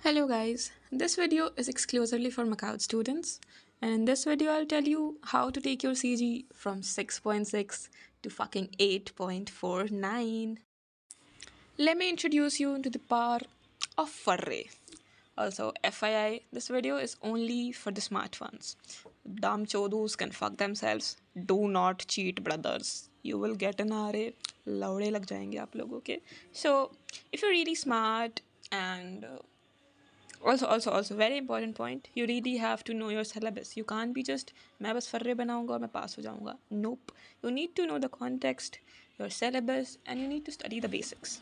Hello guys, this video is exclusively for Macau students, and in this video I'll tell you how to take your CG from 6.6 to fucking 8.49. Let me introduce you to the power of Furry. Also, FYI, this video is only for the smart ones. Dumb chodus can fuck themselves. Do not cheat, brothers. You will get an RA. लौड़े लग जाएंगे आप लोगों के. So, if you're really smart and also very important point, you really have to know your syllabus. You can't be just मैं बस फर्रे बनाऊंगा और मैं पास हो जाऊंगा. Nope. You need to know the context, your syllabus, and you need to study the basics.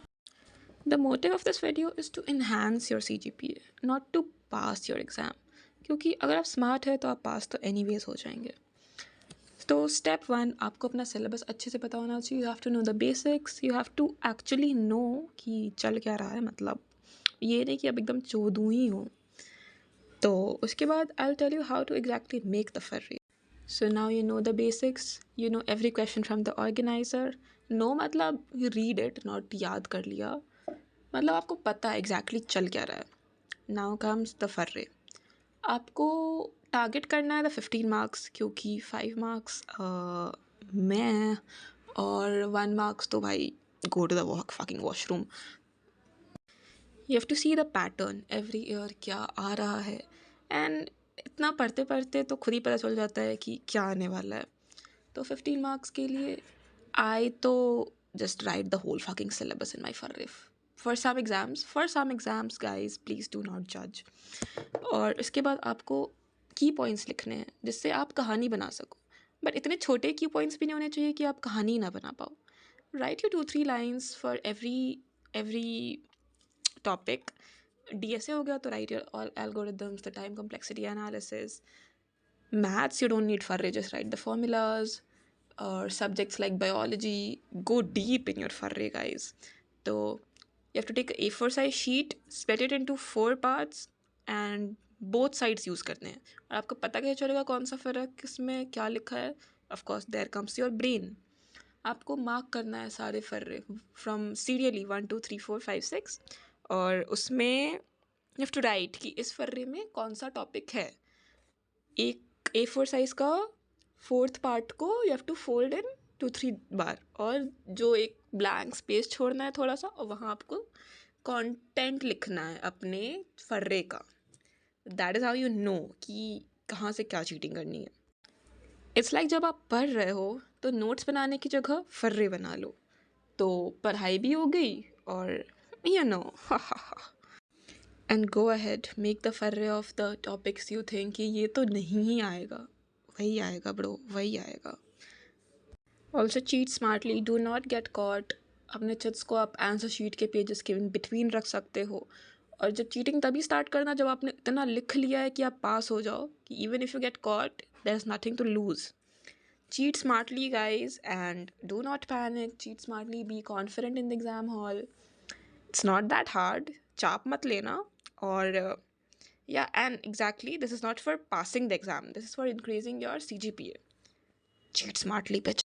The motive of this video is to enhance your CGPA, not to pass your exam. क्योंकि अगर आप smart है तो आप पास तो anyways हो जाएंगे. तो स्टेप 1, आपको अपना सिलेबस अच्छे से पता होना चाहिए. You have to know the basics. You have to actually know कि चल क्या रहा है. मतलब ये नहीं कि आप एकदम चोदू ही हो. तो उसके बाद I will tell you how to exactly make the फर्री. So now you know the basics. You know every question from the organiser. No मतलब यू रीड इट, नॉट याद कर लिया. मतलब आपको पता है एग्जैक्टली चल क्या रहा है. Now comes the फर्रे. आपको टारगेट करना है द 15 मार्क्स, क्योंकि 5 मार्क्स मैं और 1 मार्क्स तो भाई go to the fucking washroom. You have to see the pattern every year क्या आ रहा है. एंड इतना पढ़ते पढ़ते तो खुद ही पता चल जाता है कि क्या आने वाला है. तो 15 मार्क्स के लिए आई तो just write the whole fucking syllabus in my फर्रिफ. For some exams guys, please do not judge. और इसके बाद आपको की पॉइंट्स लिखने हैं जिससे आप कहानी बना सको. बट इतने छोटे की पॉइंट्स भी नहीं होने चाहिए कि आप कहानी ना बना पाओ. Right you 2-3 lines for every topic. DSA हो गया तो right your all algorithms, the time complexity analysis. Maths you don't need फर्रे, just write the formulas. Or subjects like biology, go deep in your furry guys. So you have to take a A4 size sheet, split it into 4 parts and both sides use करने हैं. और आपको पता कैसे चलेगा कौन सा फ़र्क किसमें क्या लिखा है. Of course there comes your brain. आपको मार्क करना है सारे फर्रे फ्रॉम सीरियली 1 2 3 4 5 6. और उसमें यू हैव टू राइट कि इस फर्रे में कौन सा टॉपिक है. एक A4 साइज़ का 4th पार्ट को you have to fold in 2-3 बार, और जो एक ब्लैंक स्पेस छोड़ना है थोड़ा सा, और वहाँ आपको कंटेंट लिखना है अपने फर्रे का. That is how you know कि कहाँ से क्या चीटिंग करनी है. इट्स लाइक जब आप पढ़ रहे हो तो नोट्स बनाने की जगह फर्रे बना लो, तो पढ़ाई भी हो गई और you know. And go ahead make the फर्रे of the topics you think कि ये तो नहीं ही आएगा. वही आएगा ब्रो, वही आएगा. Also cheat smartly, do not get caught. अपने चिट्स को आप आंसर शीट के पेजेस के बिटवीन रख सकते हो. और जब चीटिंग तभी स्टार्ट करना जब आपने इतना लिख लिया है कि आप पास हो जाओ, कि even if you get caught there is nothing to lose. Cheat smartly guys and do not panic. Cheat smartly, be confident in the exam hall. It's not that hard. चाप मत लेना. और yeah, and exactly, this is not for passing the exam. This is for increasing your CGPA. Cheat smartly, bitch.